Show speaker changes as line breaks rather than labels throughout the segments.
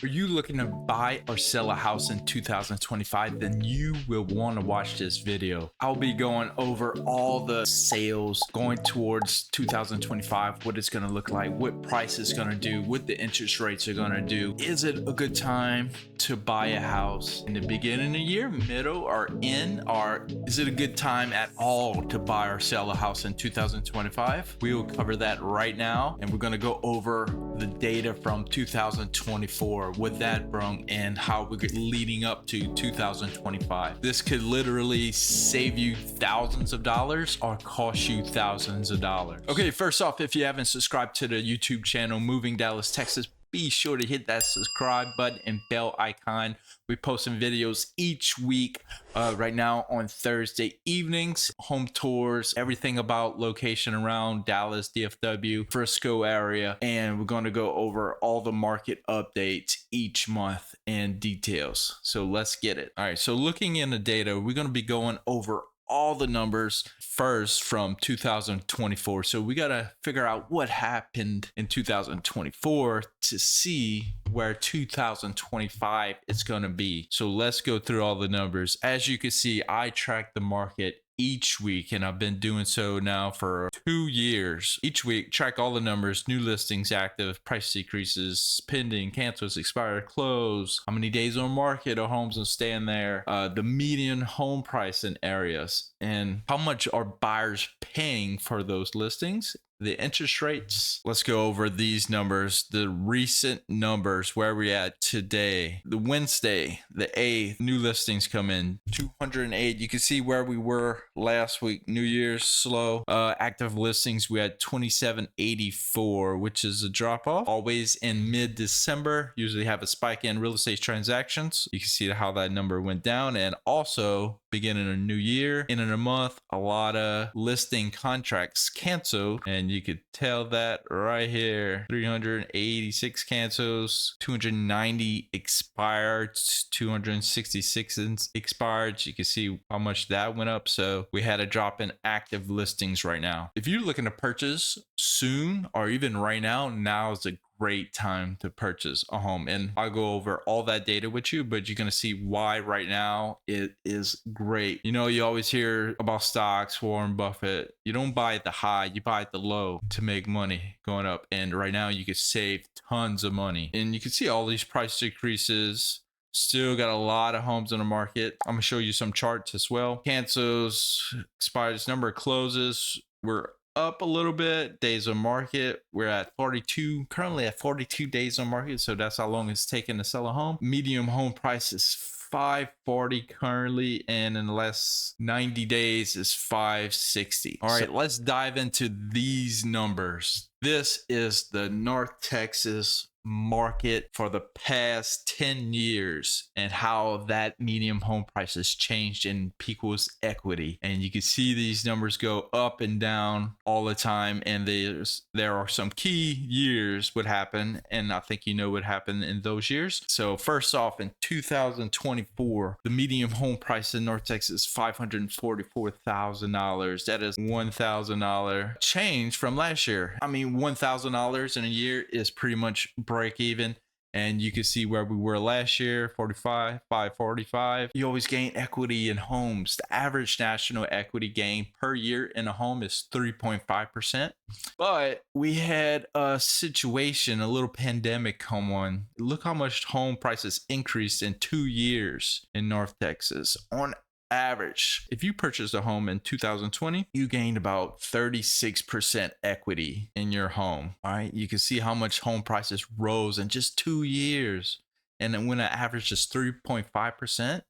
Are you looking to buy or sell a house in 2025? Then you will want to watch this video. I'll be going over all the sales going towards 2025, what it's going to look like, what price it's going to do, what the interest rates are going to do. Is it a good time to buy a house in the beginning of the year, middle, or end? Or is it a good time at all to buy or sell a house in 2025? We will cover that right now, and we're going to go over the data from 2024, what that brought, and how we're leading up to 2025. This could literally save you thousands of dollars or cost you thousands of dollars. Okay, first off, if you haven't subscribed to the YouTube channel Moving Dallas, Texas, be sure to hit that subscribe button and bell icon. We're posting videos each week. Right now on Thursday evenings, home tours, everything about location around Dallas, DFW, Frisco area. And we're going to go over all the market updates each month and details. So let's get it. All right, so looking in the data, we're going to be going over all the numbers first from 2024. So we got to figure out what happened in 2024 to see where 2025 is going to be. So let's go through all the numbers. As you can see, I track the market each week, and I've been doing so now for 2 years. Each week, track all the numbers: new listings, active, price decreases, pending, cancels, expired, close, how many days on market are homes and staying there, the median home price in areas, and how much are buyers paying for those listings, the interest rates. Let's go over these numbers, the recent numbers, where we at today. The Wednesday, the 8th, new listings come in 208. You can see where we were last week. New Year's slow. Active listings, we had 2784, which is a drop off. Always in mid-December, usually have a spike in real estate transactions. You can see how that number went down. And also beginning a new year, in a month, a lot of listing contracts canceled, and you could tell that right here. 386 cancels, 290 expired, 266 expired. You can see how much that went up. So we had a drop in active listings right now. If you're looking to purchase soon or even right now is a great time to purchase a home. And I'll go over all that data with you, but you're going to see why right now it is great. You know, you always hear about stocks, Warren Buffett. You don't buy at the high, you buy at the low to make money going up. And right now you can save tons of money. And you can see all these price decreases. Still got a lot of homes on the market. I'm gonna show you some charts as well. Cancels, expires, number of closes. We're up a little bit. Days on market, we're at 42, currently at 42 days on market. So that's how long it's taken to sell a home. Medium home price is 540 currently, and in the last 90 days is 560. All right, let's dive into these numbers. This is the North Texas market for the past 10 years and how that medium home price has changed in people's equity. And you can see these numbers go up and down all the time, and there are some key years what happened, and I think you know what happened in those years. So first off, in 2024, the medium home price in North Texas is $544,000. That is $1,000 change from last year. I mean, $1,000 in a year is pretty much break even. And you can see where we were last year, 545. You always gain equity in homes. The average national equity gain per year in a home is 3.5%. But we had a situation, a little pandemic come on. Look how much home prices increased in 2 years in North Texas. On average, if you purchased a home in 2020, you gained about 36% equity in your home. All right, you can see how much home prices rose in just 2 years. And then when an average is 3.5%,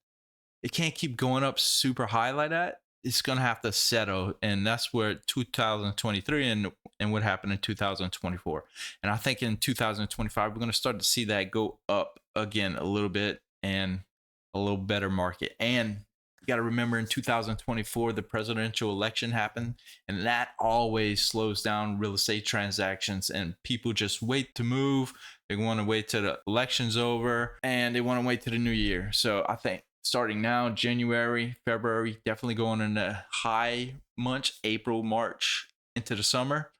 it can't keep going up super high like that. It's gonna have to settle, and that's where 2023 and what happened in 2024. And I think in 2025 we're gonna start to see that go up again a little bit, and a little better market. And you got to remember, in 2024, the presidential election happened, and that always slows down real estate transactions, and people just wait to move. They want to wait till the election's over, and they want to wait till the new year. So I think starting now, January, February, definitely going in the high months, April, March, into the summer,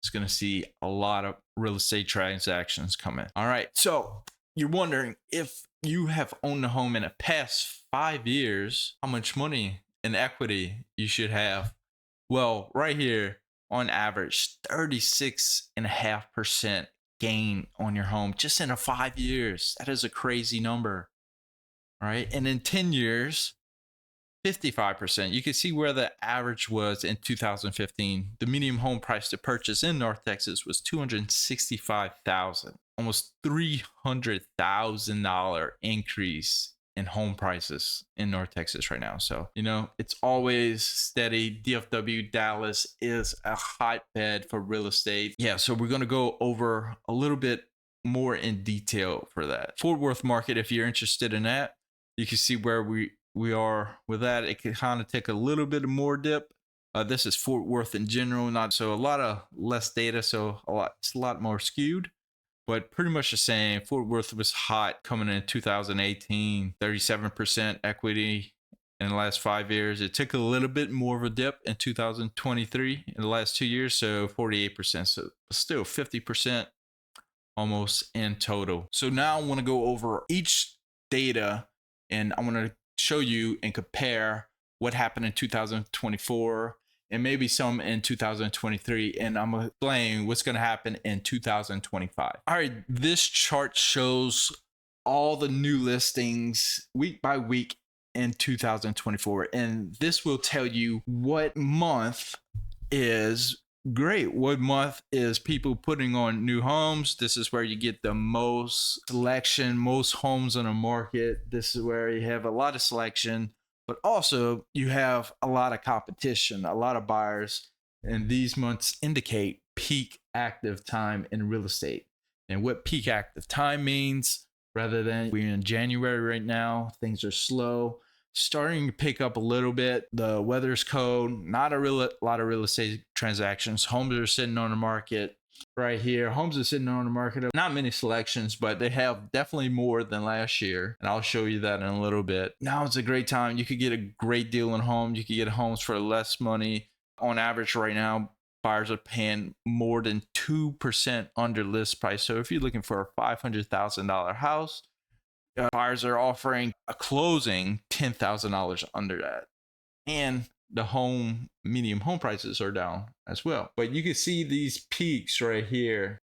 it's going to see a lot of real estate transactions come in. All right. So you're wondering if you have owned a home in the past 5 years, how much money in equity you should have. Well, right here, on average, 36.5% gain on your home just in 5 years. That is a crazy number, right? And in 10 years, 55%. You can see where the average was in 2015. The median home price to purchase in North Texas was $265,000, almost $300,000 increase in home prices in North Texas right now. So, it's always steady. DFW Dallas is a hotbed for real estate. Yeah, so we're going to go over a little bit more in detail for that. Fort Worth market, if you're interested in that, you can see where we are with that. It can kind of take a little bit more dip. This is Fort Worth in general, not so a lot of less data, so it's a lot more skewed, but pretty much the same. Fort Worth was hot coming in 2018, 37% equity in the last 5 years. It took a little bit more of a dip in 2023 in the last 2 years, so 48%. So still 50% almost in total. So now I want to go over each data, and I want to show you and compare what happened in 2024 and maybe some in 2023, and I'm gonna explain what's going to happen in 2025. All right, this chart shows all the new listings week by week in 2024, and this will tell you what month is great. What month is people putting on new homes? This is where you get the most selection, most homes on the market. This is where you have a lot of selection, but also you have a lot of competition, a lot of buyers. And these months indicate peak active time in real estate. And what peak active time means, rather than we're in January right now, things are slow, starting to pick up a little bit. The weather's cold, not a lot of real estate transactions. Homes are sitting on the market right here. Homes are sitting on the market. Not many selections, but they have definitely more than last year. And I'll show you that in a little bit. Now it's a great time. You could get a great deal on homes. You could get homes for less money. On average right now, buyers are paying more than 2% under list price. So if you're looking for a $500,000 house, buyers are offering a closing $10,000 under that. And the medium home prices are down as well. But you can see these peaks right here.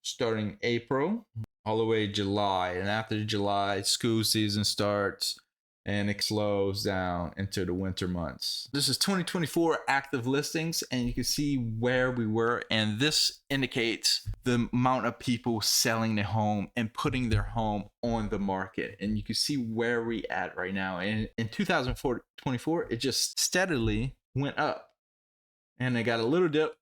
Starting April, all the way July. And after July, school season starts and it slows down into the winter months. This is 2024 active listings, and you can see where we were. And this indicates the amount of people selling their home and putting their home on the market. And you can see where we at right now. And in 2024, it just steadily went up. And it got a little dip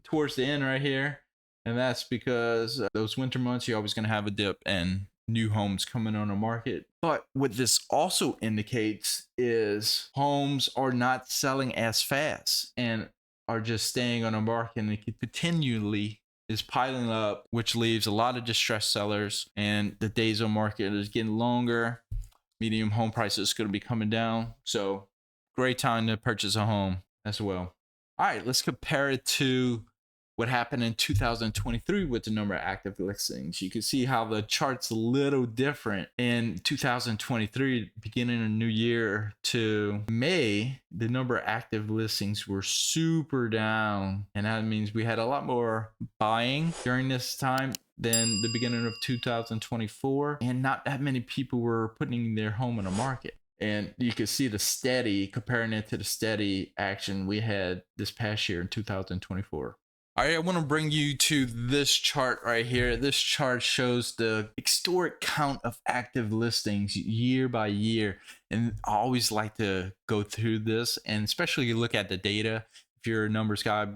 towards the end right here. And that's because those winter months, you're always going to have a dip and new homes coming on the market. But what this also indicates is homes are not selling as fast and are just staying on the market, and it continually is piling up, which leaves a lot of distressed sellers, and the days on market is getting longer. Medium home prices going to be coming down. So great time to purchase a home as well. All right, let's compare it to what happened in 2023 with the number of active listings. You can see how the chart's a little different. In 2023, beginning of new year to May, the number of active listings were super down. And that means we had a lot more buying during this time than the beginning of 2024. And not that many people were putting their home on the market. And you can see comparing it to the steady action we had this past year in 2024. All right, I want to bring you to this chart right here. This chart shows the historic count of active listings year by year. And I always like to go through this, and especially you look at the data if you're a numbers guy,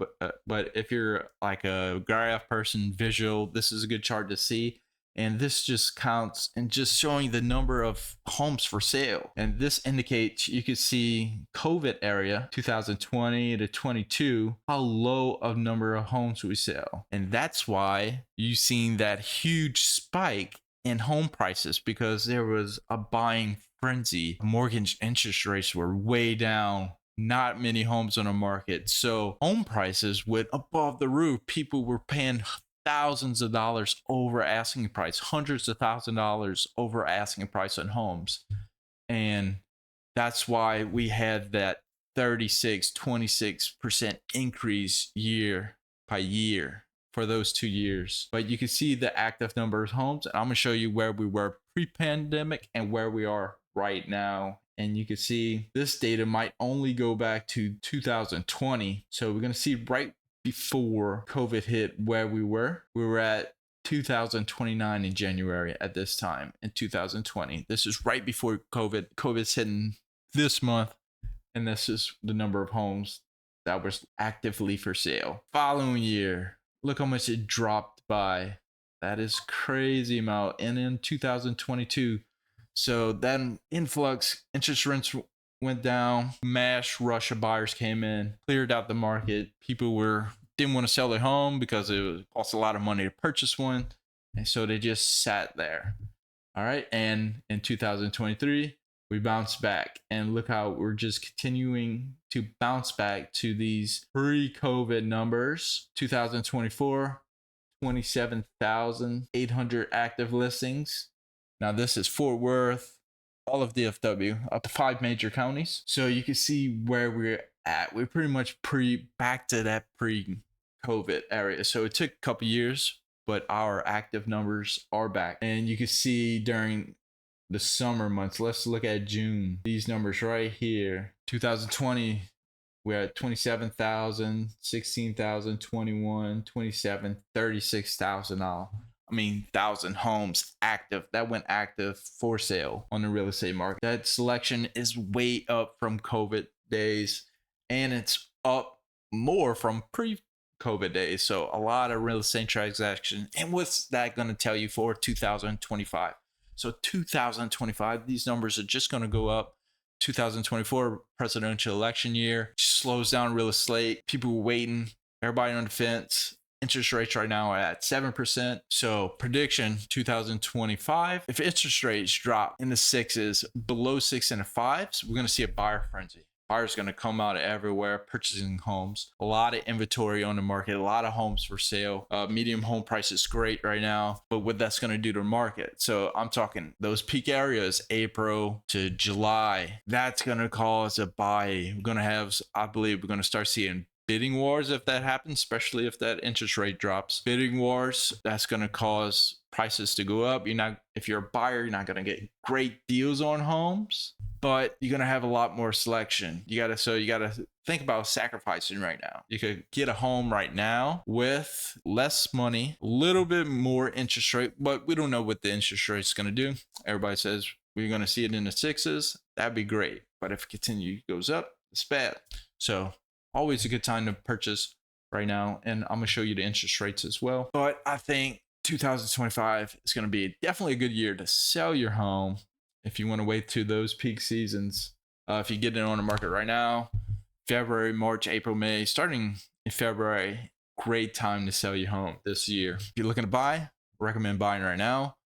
but if you're like a graph person, visual, this is a good chart to see. And this just counts and just showing the number of homes for sale. And this indicates, you can see COVID area 2020 to 22, how low of number of homes we sell. And that's why you've seen that huge spike in home prices, because there was a buying frenzy. Mortgage interest rates were way down. Not many homes on the market. So home prices went above the roof. People were paying thousands of dollars over asking price, hundreds of thousands of dollars over asking price on homes. And that's why we had that 26% increase year by year for those 2 years. But you can see the active number of homes, and I'm gonna show you where we were pre-pandemic and where we are right now. And you can see this data might only go back to 2020. So we're gonna see right before COVID hit where we were. We were at 2029 in January at this time in 2020. This is right before COVID. COVID's hitting this month, and this is the number of homes that was actively for sale. Following year, look how much it dropped by. That is crazy amount. And in 2022, so then influx, interest rates went down, mass rush of buyers came in, cleared out the market. People didn't want to sell their home because it cost a lot of money to purchase one, and so they just sat there. All right, and in 2023 we bounced back, and look how we're just continuing to bounce back to these pre-COVID numbers. 2024, 27,800 active listings. Now this is Fort Worth, all of DFW, up to 5 major counties. So you can see where we're at. We're pretty much back to that pre-COVID area. So it took a couple years, but our active numbers are back. And you can see during the summer months, let's look at June. These numbers right here. 2020, we're at 27,000, 16,000, 21, 27, 36,000 now. I mean, 1,000 homes active that went active for sale on the real estate market. That selection is way up from COVID days, and it's up more from pre-COVID days. So a lot of real estate transactions. And what's that going to tell you for 2025? So 2025, these numbers are just going to go up. 2024 presidential election year slows down real estate. People were waiting. Everybody on the fence. Interest rates right now are at 7%. So prediction 2025, if interest rates drop in the 6s, below 6 and 5s, we're going to see a buyer frenzy. Buyers going to come out of everywhere purchasing homes. A lot of inventory on the market, a lot of homes for sale. Medium home price is great right now, but what that's going to do to the market. So I'm talking those peak areas, April to July, that's going to cause a buy. We're going to have, I believe we're going to start seeing bidding wars if that happens, especially if that interest rate drops. Bidding wars, that's going to cause prices to go up. If you're a buyer, you're not going to get great deals on homes, but you're going to have a lot more selection. You got to think about sacrificing right now. You could get a home right now with less money, a little bit more interest rate, but we don't know what the interest rate is going to do. Everybody says we're going to see it in the 6s. That'd be great. But if it goes up, it's bad. So always a good time to purchase right now. And I'm going to show you the interest rates as well. But I think 2025 is going to be definitely a good year to sell your home if you want to wait to those peak seasons. If you get it on the market right now, February, March, April, May, starting in February, great time to sell your home this year. If you're looking to buy, recommend buying right now,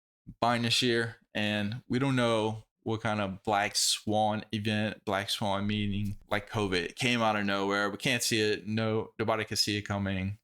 buying this year. And we don't know what kind of black swan event, black swan meaning like COVID. It came out of nowhere. We can't see it. Nobody can see it coming.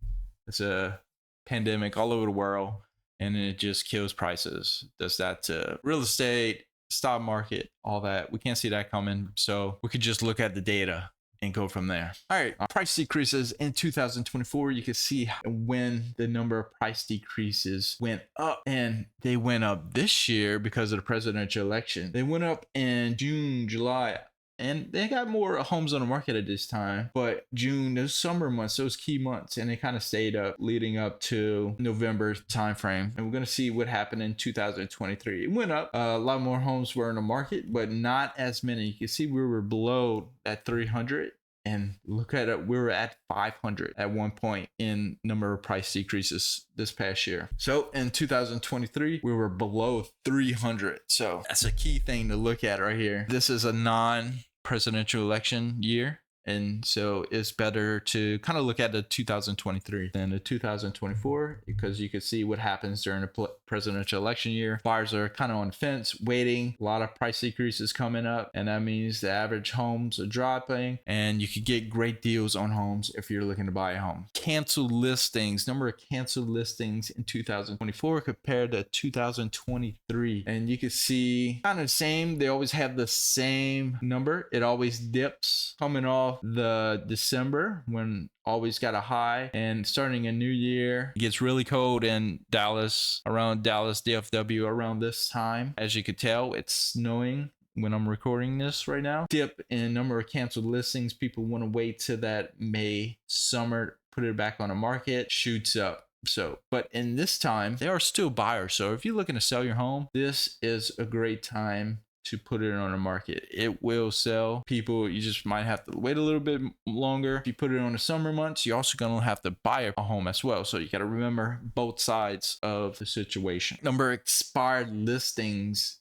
It's a pandemic all over the world, and it just kills prices. Does that to real estate, stock market, all that. We can't see that coming. So we could just look at the data and go from there. All right, price decreases in 2024. You can see when the number of price decreases went up, and they went up this year because of the presidential election. They went up in June, July, and they got more homes on the market at this time. But June, those summer months, those key months, and they kind of stayed up leading up to November timeframe. And we're going to see what happened in 2023. It went up. A lot more homes were in the market, but not as many. You can see we were below that 300. And look at it, we were at 500 at one point in number of price decreases this past year. So in 2023, we were below 300. So that's a key thing to look at right here. This is a non-presidential election year. And so it's better to kind of look at the 2023 than the 2024, because you can see what happens during the presidential election year. Buyers are kind of on the fence, waiting. A lot of price decreases coming up, and that means the average homes are dropping, and you could get great deals on homes if you're looking to buy a home. Canceled listings, number of canceled listings in 2024 compared to 2023. And you can see kind of the same. They always have the same number. It always dips coming off the December when always got a high, and starting a new year. It gets really cold in Dallas, around Dallas DFW around this time. As you could tell, it's snowing when I'm recording this right now. Dip in number of canceled listings. People want to wait till that May summer, put it back on the market, shoots up. So, but in this time, there are still buyers. So if you're looking to sell your home, this is a great time to put it on the market. It will sell. People, you just might have to wait a little bit longer. If you put it on the summer months, you're also going to have to buy a home as well. So you got to remember both sides of the situation. Number of expired listings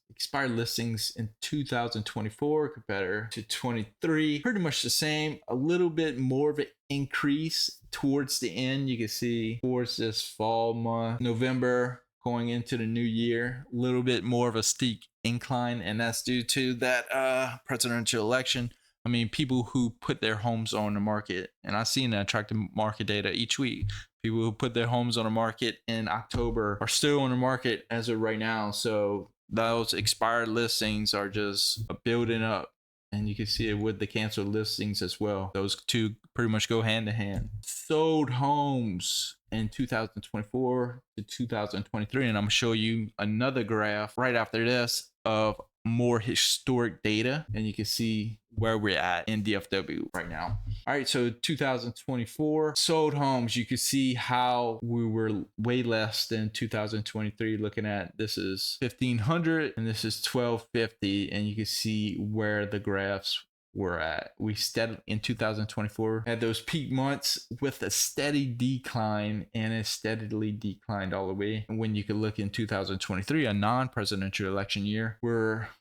in 2024 compared to 23, pretty much the same. A little bit more of an increase towards the end. You can see towards this fall month, November, going into the new year, a little bit more of a steep incline, and that's due to that presidential election. I mean, people who put their homes on the market, and I see in the attractive market data each week, people who put their homes on the market in October are still on the market as of right now. So those expired listings are just building up, and you can see it with the canceled listings as well. Those two pretty much go hand in hand. Sold homes in 2024 to 2023, and I'm gonna show you another graph right after this of more historic data, and you can see where we're at in DFW right now. All right, so 2024 sold homes, you can see how we were way less than 2023. Looking at, this is 1,500 and this is 1,250, and you can see where the graphs we're at. We steadily in 2024 had those peak months with a steady decline, and it steadily declined all the way. And when you could look in 2023, a non-presidential election year,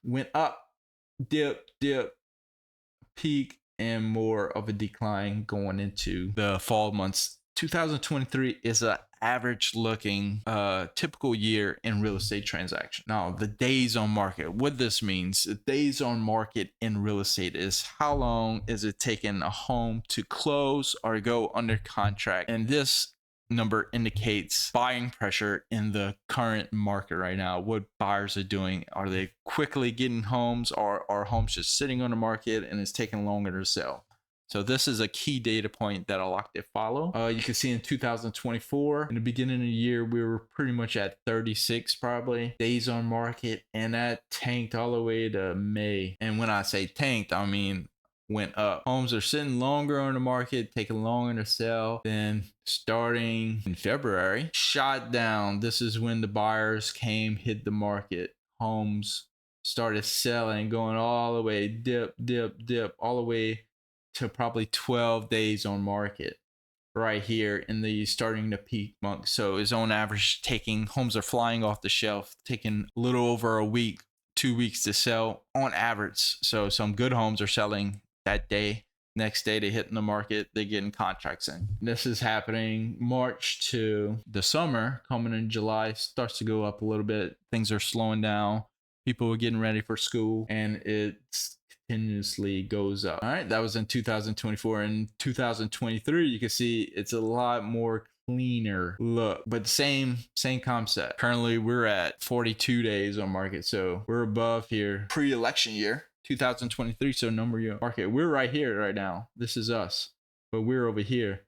went up, dip, peak, and more of a decline going into the fall months. 2023 is a average looking typical year in real estate transaction. Now, the days on market, what this means, the days on market in real estate is how long is it taking a home to close or go under contract. And this number indicates buying pressure in the current market right now. What buyers are doing, are they quickly getting homes, or are homes just sitting on the market and it's taking longer to sell? So this is a key data point that I like to follow. You can see in 2024, in the beginning of the year, we were pretty much at 36 probably days on market, and that tanked all the way to May. And when I say tanked, I mean went up. Homes are sitting longer on the market, taking longer to sell. Then starting in February, shot down. This is when the buyers hit the market. Homes started selling, going all the way, dip, all the way to probably 12 days on market right here in the starting to peak month. So it's on average homes are flying off the shelf, taking a little over a week, 2 weeks to sell on average. So some good homes are selling that day. Next day they hit in the market, they're getting contracts in. This is happening March to the summer. Coming in July, starts to go up a little bit. Things are slowing down. People are getting ready for school, and it's continuously goes up. All right, that was in 2024. In 2023, you can see it's a lot more cleaner look, but same concept. Currently, we're at 42 days on market, so we're above here. Pre-election year, 2023, so number year market. We're right here right now. This is us, but we're over here.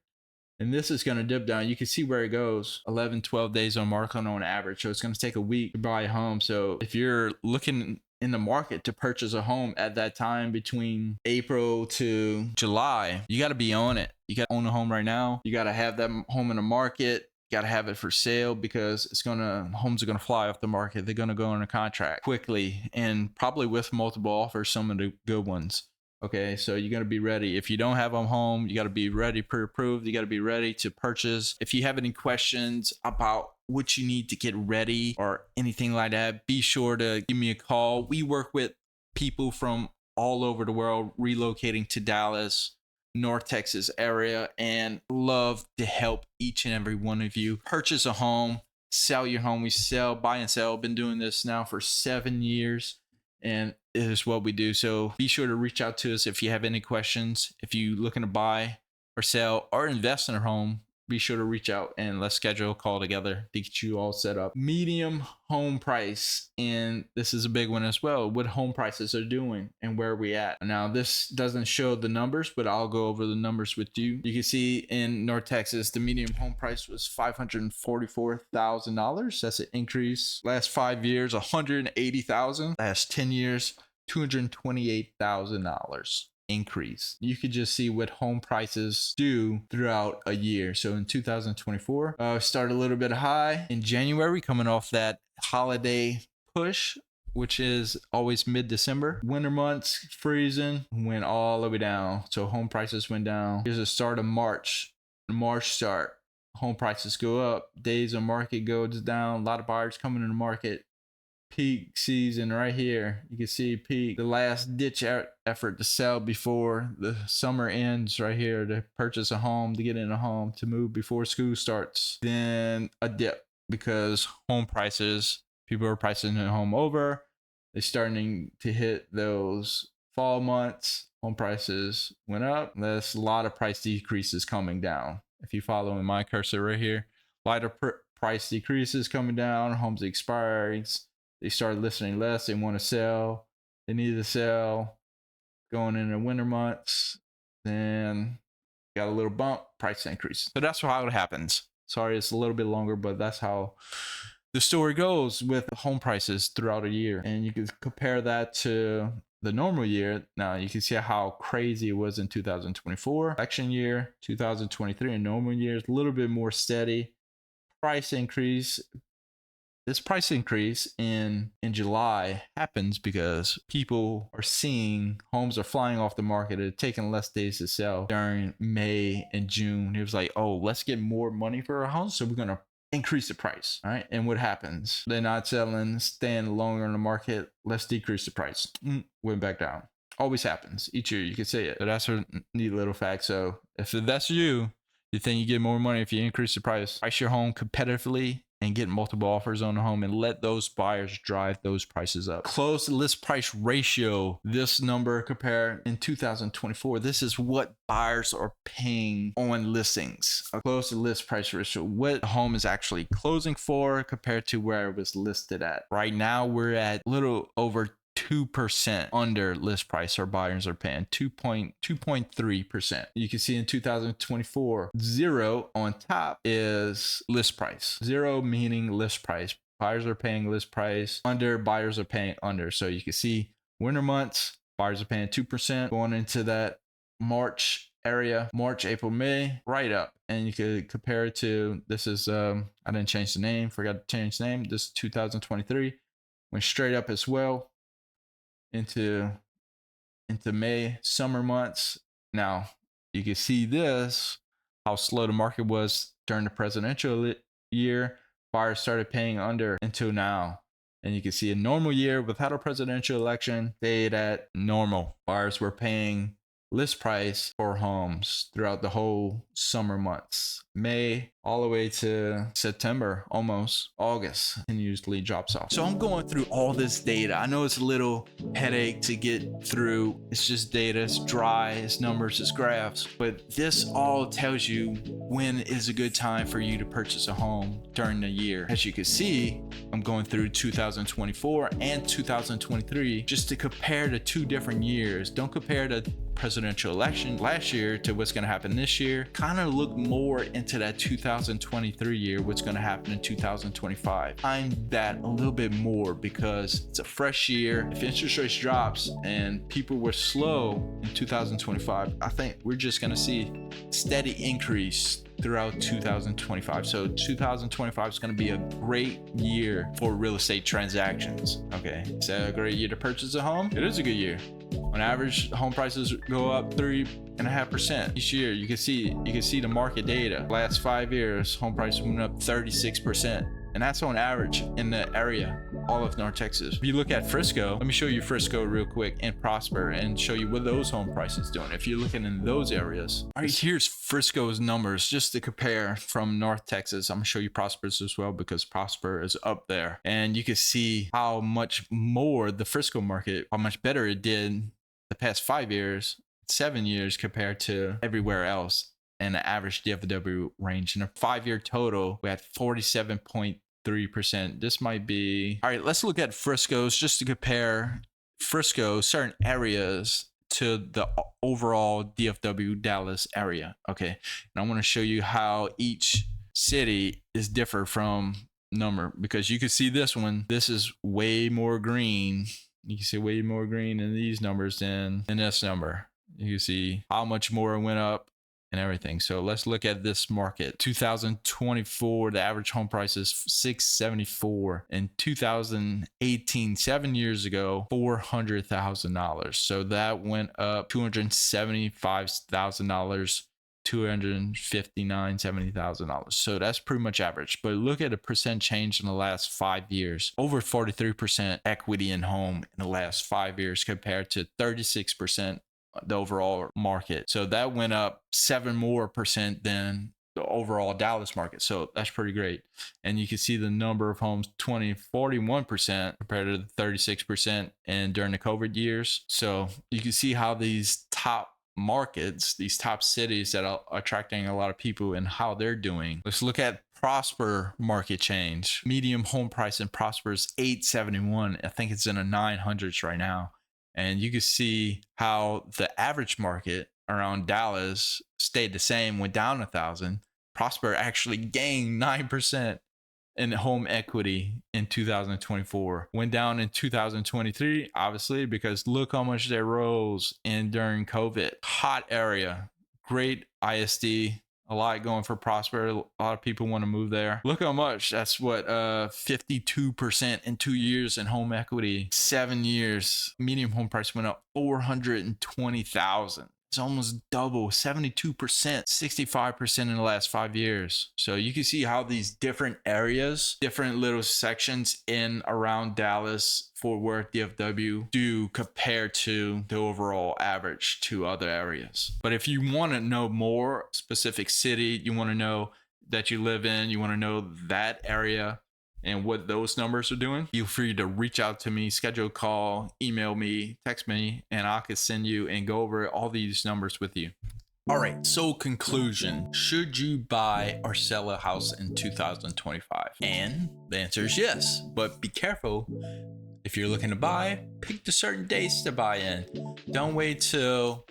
And this is going to dip down. You can see where it goes. 11, 12 days on market on average. So it's going to take a week to buy a home. So if you're looking in the market to purchase a home at that time between April to July, you got to be on it. You got to own a home right now. You got to have that home in the market. You got to have it for sale, because homes are going to fly off the market. They're going to go on a contract quickly, and probably with multiple offers, some of the good ones. Okay, so you got to be ready. If you don't have a home, you got to be ready, pre-approved. You got to be ready to purchase. If you have any questions about what you need to get ready or anything like that, be sure to give me a call. We work with people from all over the world relocating to Dallas. North Texas area and love to help each and every one of you purchase a home, sell your home. We sell, buy and sell. Been doing this now for 7 years, and it is what we do. So be sure to reach out to us if you have any questions. If you're looking to buy or sell or invest in a home, be sure to reach out and let's schedule a call together to get you all set up. Medium home price, and this is a big one as well, what home prices are doing and where we at. Now, this doesn't show the numbers, but I'll go over the numbers with you. You can see in North Texas, the medium home price was $544,000. That's an increase. Last 5 years, $180,000. Last 10 years, $228,000 increase. You could just see what home prices do throughout a year. So in 2024, started a little bit high in January, coming off that holiday push, which is always mid-December. Winter months, freezing, went all the way down. So home prices went down. Here's the start of March. March start, home prices go up. Days on market goes down. A lot of buyers coming in the market. Peak season right here. You can see peak, the last ditch effort to sell before the summer ends right here, to purchase a home, to get in a home, to move before school starts. Then a dip because home prices, people are pricing their home over. They're starting to hit those fall months. Home prices went up. There's a lot of price decreases coming down. If you follow my cursor right here, lighter price decreases coming down, homes expiring. They started listening less. They want to sell. They need to sell. Going into winter months, then got a little bump, price increase. So that's how it happens. Sorry, it's a little bit longer, but that's how the story goes with home prices throughout a year. And you can compare that to the normal year. Now you can see how crazy it was in 2024. Election year, 2023, a normal year is a little bit more steady. Price increase. This price increase in July happens because people are seeing homes are flying off the market. It's taking less days to sell during May and June. It was like, oh, let's get more money for our house, so we're going to increase the price, right? And what happens? They're not selling, staying longer in the market. Let's decrease the price. Went back down. Always happens each year. You could say it. But that's a neat little fact. So if that's you think you get more money if you increase the price. Price your home competitively and get multiple offers on the home and let those buyers drive those prices up. Close list price ratio. This number compared in 2024. This is what buyers are paying on listings. A close list price ratio. What the home is actually closing for compared to where it was listed at. Right now we're at a little over 2% under list price. Our buyers are paying 2.3%. You can see in 2024, 0 on top is list price. 0 meaning list price. Buyers are paying list price. Under, buyers are paying under. So you can see winter months, buyers are paying 2%. Going into that March area, March, April, May, right up. And you could compare it to, this is, I didn't change the name, forgot to change the name. This is 2023, went straight up as well. Into May, summer months. Now you can see this, how slow the market was during the presidential year. Buyers started paying under until now. And you can see a normal year without a presidential election stayed at normal. Buyers were paying list price for homes throughout the whole summer months. May all the way to September, almost August, and usually drops off. So I'm going through all this data. I know it's a little headache to get through. It's just data, it's dry, it's numbers, it's graphs, but this all tells you when is a good time for you to purchase a home during the year. As you can see, I'm going through 2024 and 2023 just to compare the two different years. Don't compare the presidential election last year to what's going to happen this year. Kind of look more into that 2023 year, what's going to happen in 2025. Find that a little bit more because it's a fresh year. If interest rates drops and people were slow in 2025, I think we're just going to see steady increase throughout 2025. So 2025 is going to be a great year for real estate transactions. Okay, is that a great year to purchase a home? It is a good year. On average, home prices go up 3.5% each year. You can see the market data. Last 5 years, home prices went up 36%, and that's on average in the area. all of North Texas. If you look at Frisco, let me show you Frisco real quick and Prosper and show you what those home prices doing. If you're looking in those areas, all right, here's Frisco's numbers just to compare from North Texas. I'm gonna show you Prosper's as well because Prosper is up there, and you can see how much more the Frisco market, how much better it did the past 5 years, 7 years compared to everywhere else. And the average DFW range in a 5-year total, we had 47.3%. This might be all right. Let's look at Frisco's just to compare Frisco certain areas to the overall DFW Dallas area. Okay, and I want to show you how each city is different from number, because you can see this one. This is way more green. You can see way more green in these numbers than in this number. You can see how much more it went up and everything. So let's look at this market. 2024, the average home price is $674. In 2018, 7 years ago, $400,000. So that went up $275,000, $259,000, $70,000. So that's pretty much average. But look at a percent change in the last 5 years. Over 43% equity in home in the last 5 years compared to 36% the overall market. So that went up 7% more than the overall Dallas market. So that's pretty great. And you can see the number of homes, 41% compared to the 36% and during the COVID years. So you can see how these top markets, these top cities that are attracting a lot of people and how they're doing. Let's look at Prosper market change. Medium home price in Prosper is $871. I think it's in the 900s right now. And you can see how the average market around Dallas stayed the same, went down 1,000. Prosper actually gained 9% in home equity in 2024. Went down in 2023, obviously, because look how much they rose in during COVID. Hot area, great ISD. A lot going for Prosper. A lot of people want to move there. Look how much. That's what 52% in 2 years in home equity. 7 years. Medium home price went up 420,000. It's almost double, 72%, 65% in the last 5 years. So you can see how these different areas, different little sections in around Dallas, Fort Worth, DFW do compare to the overall average to other areas. But if you want to know more specific city, you want to know that you live in, you want to know that area and what those numbers are doing, feel free to reach out to me, schedule a call, email me, text me, and I could send you and go over all these numbers with you. All right, so conclusion. Should you buy or sell a house in 2025? And the answer is yes, but be careful. If you're looking to buy, pick the certain dates to buy in. Don't wait till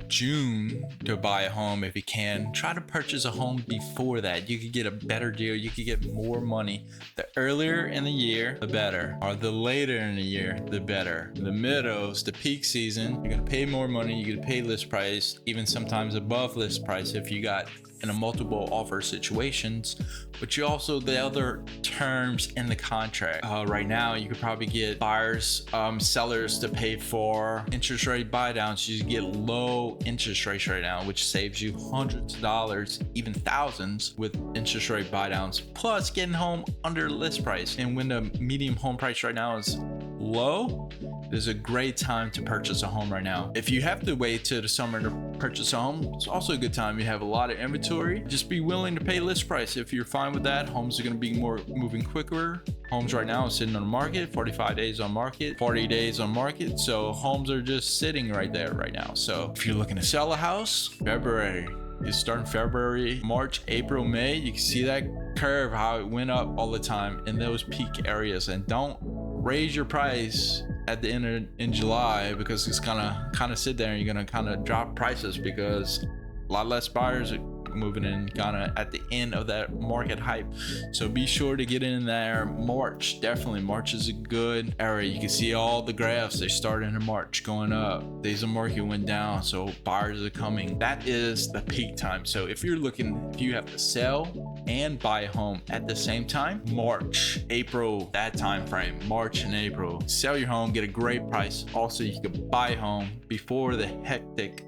June to buy a home if you can. Try to purchase a home before that. You could get a better deal. You could get more money. The earlier in the year, the better. Or the later in the year, the better. The middles, the peak season, you're gonna pay more money. You're gonna pay list price, even sometimes above list price if you got in a multiple offer situations, but you also the other terms in the contract. Right now, you could probably get buyers, sellers to pay for interest rate buy downs. You get low interest rates right now, which saves you hundreds of dollars, even thousands with interest rate buy downs, plus getting home under list price. And when the medium home price right now is low, there's a great time to purchase a home right now. If you have to wait till the summer to purchase a home, it's also a good time. You have a lot of inventory. Just be willing to pay list price. If you're fine with that, homes are going to be more moving quicker. Homes right now are sitting on the market, 45 days on market, 40 days on market. So homes are just sitting right there right now. So if you're looking to sell a house, February. It's starting February, March, April, May. You can see that curve, how it went up all the time in those peak areas. And don't raise your price at the end of in July, because it's gonna kind of sit there and you're gonna kind of drop prices because a lot less buyers are moving in kind of at the end of that market hype. So be sure to get in there. March, definitely March is a good area. You can see all the graphs, they started in March going up, days of market went down, so buyers are coming. That is the peak time. So if you're looking, if you have to sell and buy a home at the same time, March, April, that time frame, March and April, sell your home, get a great price. Also, you can buy a home before the hectic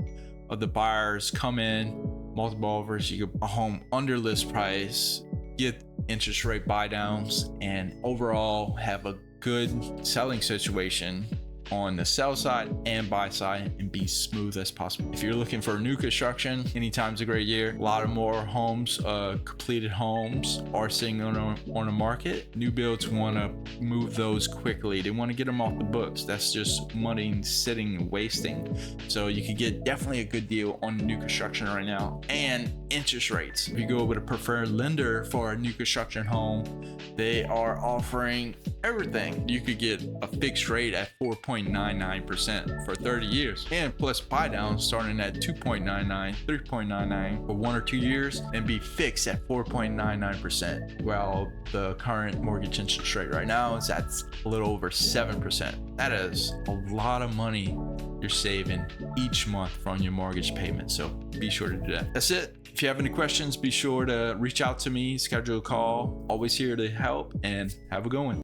of the buyers come in, multiple offers. You get a home under list price, get interest rate buy downs, and overall have a good selling situation on the sell side and buy side and be smooth as possible. If you're looking for new construction, anytime's a great year. A lot of more homes, completed homes are sitting on the market. New builds want to move those quickly. They want to get them off the books. That's just money sitting, wasting. So you could get definitely a good deal on new construction right now. And interest rates. If you go with a preferred lender for a new construction home, they are offering everything. You could get a fixed rate at 4.99% for 30 years, and plus buy down starting at 2.99, 3.99 for 1 or 2 years, and be fixed at 4.99%. While the current mortgage interest rate right now is at a little over 7%. That is a lot of money you're saving each month from your mortgage payment. So be sure to do that. That's it. If you have any questions, be sure to reach out to me, schedule a call. Always here to help, and have a good one.